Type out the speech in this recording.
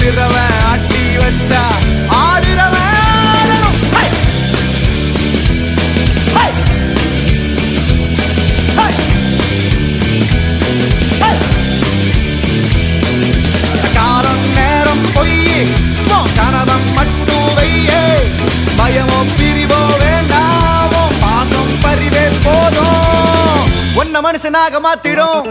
ஆட்டுறவன் ஆட்டி வச்சா ஆடுறவன் ஆடணும். காலம் நேரம் பொய்யே கனவம் மட்டும் வையே பயமோ பிரிவோ வேண்டாமோ பாசம் பறிவே போதும் ஒன்ன மனுஷனாக மாத்திடும்.